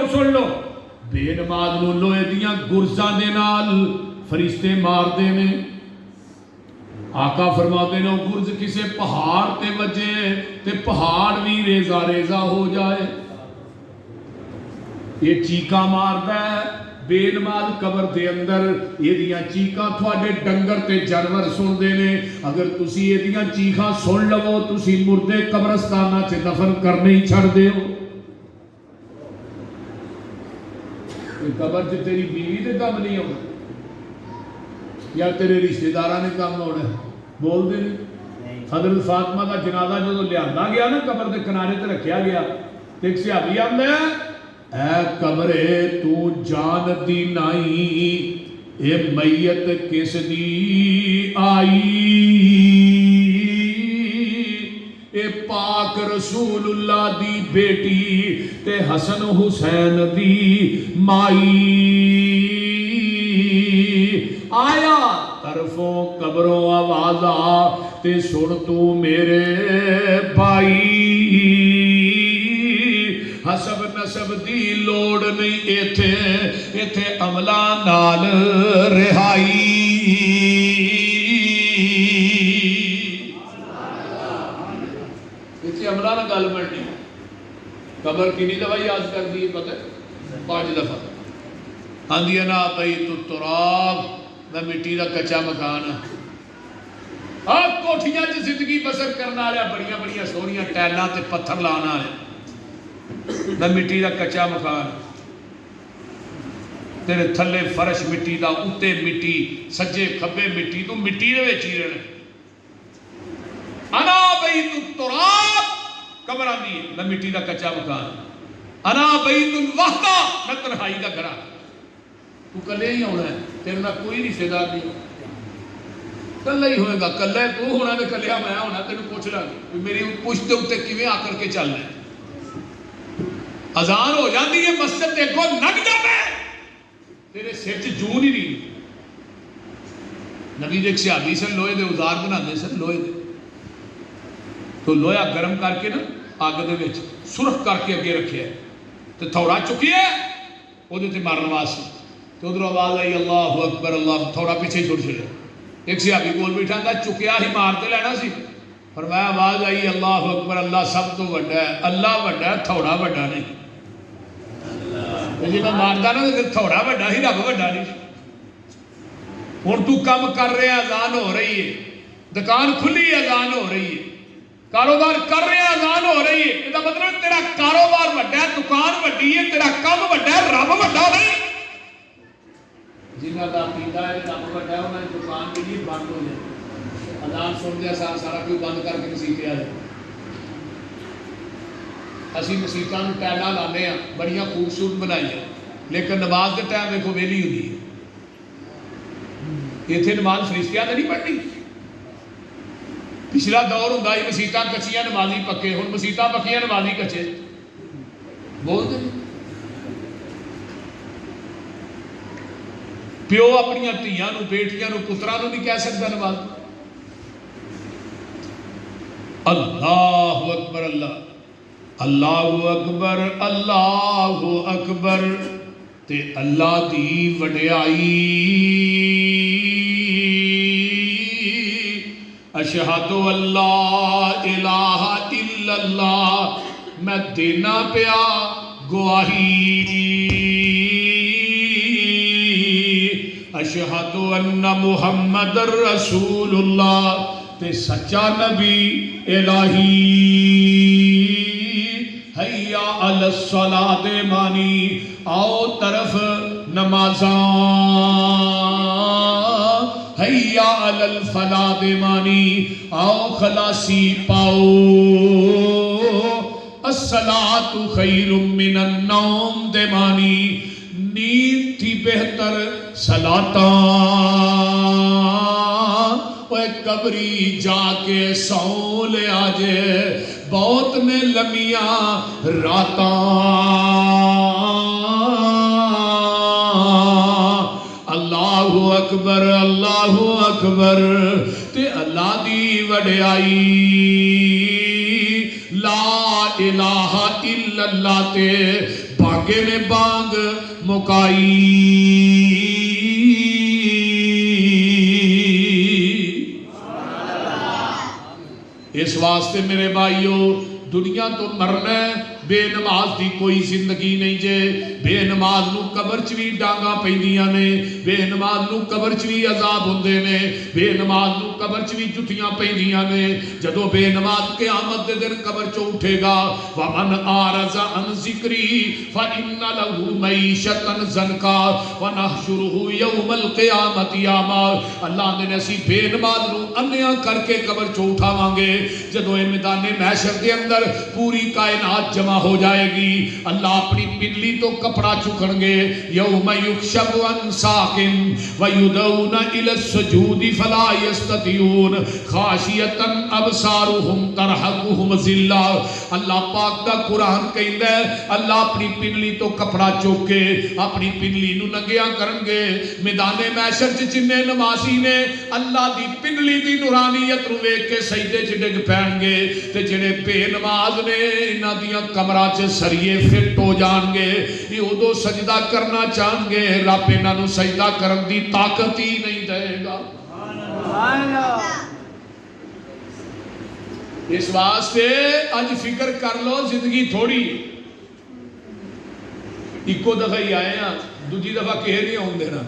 सुन लो, बेनमाज नूं लोहे दियां गुरजां दे नाल फरिश्ते मारदे ने। आका फरमाते ने गुरज किसी पहाड़ ते वजे ते पहाड़ भी रेजा रेजा हो जाए। ये चीका मारदा है बेनमाज कबर के अंदर, ये चीखा थोड़े डंगर ते जानवर सुनते हैं। अगर तुसी ये चीखा सुन लवो, तुसी मुर्दे कब्रस्ताना च दफन करने ही छड़ दे हो। कबर च तेरी बीवी ने कम नहीं आना या तेरे रिश्तेदारा ने कम आना, बोलते नहीं। हजरत फातिमा का जनाजा जो लिया गया ना, कबर के किनारे ते रखा गया, तो एक सियाबी आंदा है, ऐ कबरे तू जान दी नाई, ए मैयत किस दी आई, ए पाक रसूलुल्लाह दी बेटी ते हसन हुसैन दी माई। आया तरफों कबरों आवाजा ते सुन तू मेरे भाई, हसब नसब दी लोड़ नहीं इथे, इथे अमला नाल रिहाई। इथे अमला ना गल बननी। कबर कितनी दफा याद कर दी पता, 5 दफा। आंदी ना पई तू तुराब, मैं मिट्टी का कच्चा मकान हाँ। कोठियां च जिंदगी बसर करने वाले, बड़िया बड़िया सोहनिया टैलां ते पत्थर लाने वाले, मैं मिट्टी का कच्चा मकान, तेरे थले फर्श मिट्टी का, उत्ते मिट्टी, सज्जे खब्बे मिट्टी, तू मिट्टी दे विच ही रहना। अना बई तू तुराब, कबर आंदी है मैं मिट्टी का कच्चा मकान, अना बई तू वहदा, मैं तन्हाई का घरा। तू कले ही आना है, तेरे नाल कोई रिश्तेदार नहीं, कला ही होएगा, कला तू होना तो कलिया मैं होना। तेन पूछ लांगी मेरी पुछ के उत्ते किवें आकर के चलना है। अजान हो जाती है, मस्जिद के अगों लग जाता है, तेरे सिर च जून ही नहीं। नबी जी एक सियाबी सन, लोहे के औजार बनाते सन, लोहे के, तो लोहा गर्म करके ना अग दे विच सुरख करके अगे रखे, तो थोड़ा चुकिया वो मारन वास्ते, तो उधरों आवाज आई अल्लाह अकबर अल्लाह, थोड़ा पीछे छुड़ छड़िया। एक सियाबी कोल बैठा था, चुकिया ही मारते लेना सी, पर मैं आवाज आई अल्लाह अकबर अल्लाह सब तो वड्डा है, अल्लाह वड्डा है, थोड़ा वड्डा नहीं। जी मैं मारता ना तो थोड़ा वड्डा ही, रब वड्डा नहीं। हुण तू कम कर रहा, अजान हो रही है, दुकान खुली अजान हो रही है, कारोबार कर रहे अजान हो रही है, इसका मतलब तेरा कारोबार वड्डा है, दुकान वड्डी है, तेरा कम वड्डा है, रब वड्डा नहीं। जिन्हों का पीता है रब वड्डा है, उन्होंने दुकान भी नहीं बंद हो जाए, अजान सुन दिया सारा क्यों बंद करके मसीते आ जाए। असी मसीतां नूं टैलां लाने आ, बड़िया खूबसूरत बनाई, लेकिन नमाज के टाइम देखो वेली होती है। इत्थे नमाज फरिश्तियां ने नहीं पढ़नी। पिछला दौर होंदा ही मसीतां कच्चियां नमाजी पक्के, हुण मसीतां पक्कियां नमाजी कच्चे, बोलते नहीं। प्यो अपनियां धीआं नूं, बेटियां नूं, पुत्रां नूं नहीं कह सकता नमाज। अल्लाहु अकबर अल्लाह, अल्लाहु अकबर अल्लाहु अकबर, ते अल्लाह दी वडियाई। अशहदु अल्ला इलाहा इल्लल्लाह, मैं देना पिया गवाही। अशहदु अन्ना मुहम्मदर रसूलुल्लाह, ते सच्चा नबी इलाही। हैया अलस सलात मानी, आओ तरफ नमाजा, हैया अलल फलाह दे मानी, आओ खलासी पाओ। अस्सलातु खैरुम मिनन नौम दे मानी, नींद थी बेहतर सलाता। ओए कबरी जाके सौ ले आजे, बहुत ने लमिया राता। अल्लाहु अकबर अल्लाहु अकबर, ते अल्लाह दी वडियाई। ला इलाहा इल्लल्लाह ते अगे ने बांग मुकाई। इस वास्ते मेरे भाइयों दुनिया तो मरना बेनमाज की कोई जिंदगी नहीं जे। बेनमाज नूं कबर च भी डांगा पैंदियां ने, बेनमाज नूं कबर च भी अजाब हुंदे ने, बेनमाज नूं कबर च भी जुतियां पैंदियां ने। जदों बेनमाज क़यामत दे दिन कबर चों उठेगा, वमन आरज़ा अन ज़िक्री फ़इन्न लहू मईशतन ज़नका वनहशुरुहु यौमल क़यामति अमा। अल्लाह ने असीं बेनमाज नूं अन्नियां करके कबर चों उठावांगे। जदों ये मैदाने महशर के अंदर पूरी कायनात जमा हो जाएगी, अल्लाह अपनी पिंडली तो कपड़ा चुकणगे। यौम युक्शफु अन साकिन व युदऊन इला सुजूदी फला यस्ततिऊन खाशियतन अबसारुहुम तरहकुहुम ज़िल्ला। अल्लाह पाक दा कुरान कहंदा है अल्लाह अपनी पिंडली तो कपड़ा चुक के अपनी पिंडली नूं नंगिया करनगे। मैदाने महशर च जिन्ने नमाजी ने अल्लाह दी पिंडली दी नूरानियत नूं वेख के सजदे च डिग पैणगे, ते जिहड़े बेनमाज ने इन्हां दियां कमरां च सरिये फिट हो जाणगे। ये उदों सजदा करना चाहणगे, रब इन्हां नूं सजदा करन दी ताकत ही नहीं देगा। इस वास्ते अज फिक्र कर लो, जिंदगी थोड़ी, इको दफा ही आए हैं, दूजी दफा किसे नहीं आउण देना।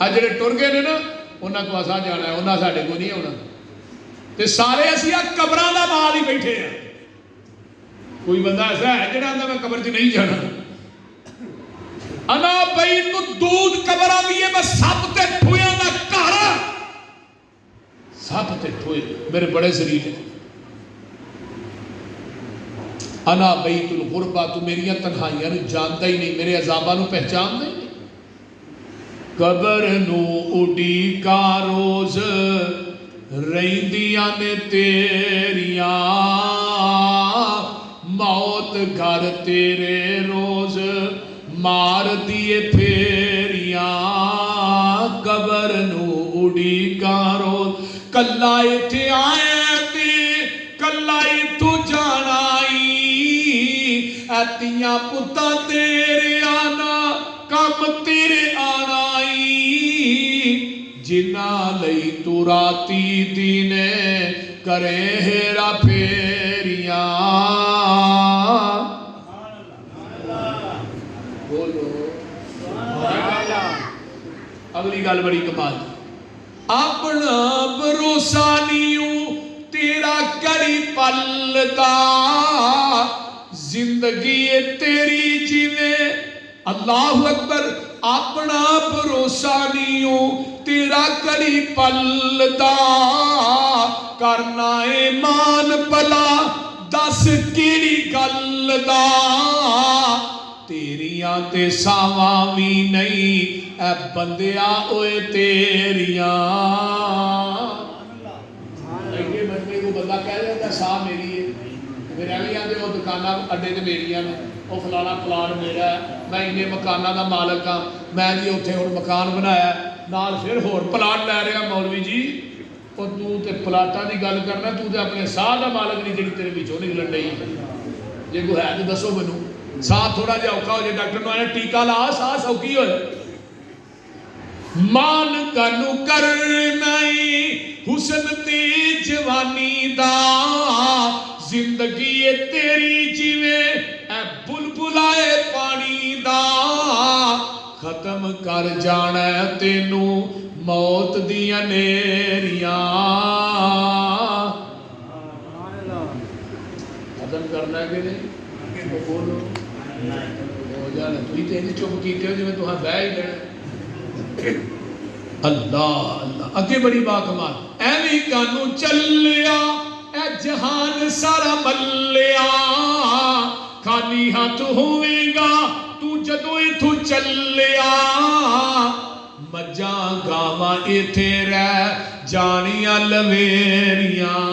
अज जिहड़े टुर गए ने ना उन्हां को असां जाना है, उन्हां साडे को नहीं आउणा। ते सारे असीं कबरां दा माल ही बैठे हैं। कोई बंदा ऐसा है जिहड़ा आंदा मैं कबर च नहीं जाना। अना बई तू दूध कबर आंदी है, मैं सप ते ठूयां दा घर, सप ते ठूए मेरे बड़े जरीले। अना बैतुल गुरबा, तू मेरिया तन्हाइयां नूं जानदा ही नहीं, मेरे अजाबां नूं पहचानदा ही नहीं। कबर नूं उडीका रोज रहिंदियां ने तेरियां, मौत घर तेरे रोज मार दिए फेरियां। कबर नूं उडीका रोज कल्ला इत्थे आया ते कल्ला इत्थों जाना ई। ऐतियां पुत्तां तेरे आना कम तेरे आना ई। जिन्ना लई तू राती दीने करे हेरा फेरियां। अगली गल बड़ी कमाल, अपना भरोसा नहीं तेरा करी पलदा, जिंदगी तेरी जिवें अल्लाहु अकबर। अपना भरोसा नहीं तेरा करी पलदा, करना है मान भला दस केड़ी गल दा। तेरियां ते सावां भी नहीं ऐ बंदिया ओए तेरियां। बंदे को बंदा कह देता सा मेरी है, मेरे अगली आते वो दुकाना अड्डे ते मेरियां ने, वो फलाना प्लाट मेरा है, मैं इन्ने मकाना का मालक हाँ, मैं जी उत्थे हुण मकान बनाया नाल फिर होर प्लाट लै रहा। मौलवी जी और तू तो प्लाटा की गल करना, तू तो अपने साह का मालक नहीं जी तेरे पिछों निकलन डई। जे कोई है तो दसो मैनू, साह थोड़ा जिहा औखा हो जाए, डॉक्टर ने आया टीका ला, साह सौखी हो। मान कानू करना हुसन ते जवानी दा, जिंदगी तेरी जिवें ऐ बुलबुलाए पानी दा। खत्म कर जाना तेनू मौत दियां नेरियां। खत्म करना है कि नहीं? बोलो हो जाना। तुम तो चुप कीते हो जिवें तुहां बह ही लेना। अल्लाह अल्लाह, अगे बड़ी बाकमाल। एवं कानू चलिया ए जहान सारा मलिया, खाली हाथ होवेगा तू जदों इथों चलिया। मज्जां गावां इत्थे रह जानियां लवेरियां।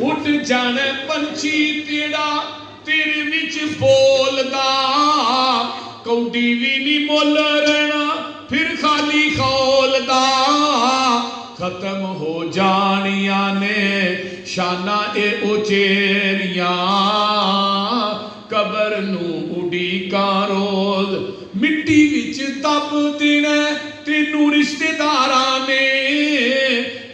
उठ जाने पंछी तेरा तेरे विच बोलदा, कौडी भी नहीं मुल रहना फिर खाली खोलदा। खत्म हो जानिया ने शाना ए उचेरिया कबर नू उडीका रोज मिट्टी विच दब देना तेनू रिश्तेदारा ने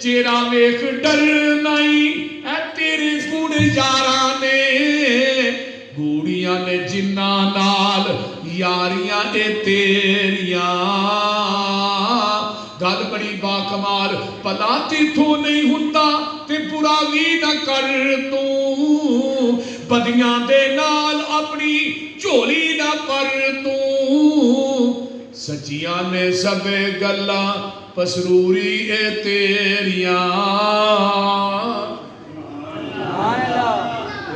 चेहरा वेख डर नहीं ऐ तेरे गुड़ यारा ने गूड़ियां ने जिन्ना नाल यारियां ए तेरिया गल बड़ी बाकमाल भला तिथों नहीं हुंदा ते बुरा भी ना कर तू बदियां दे नाल अपनी झोली ना पर तू सचियां ने सबे गल्लां पसरूरी ए तेरिया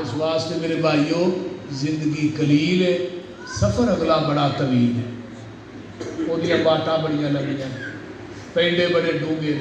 इस वास्ते मेरे भाइयों जिंदगी कलील है सफर अगला बड़ा तवील है ओदियां बाटां बड़ियां लंबियां पेंडे बड़े डूंगे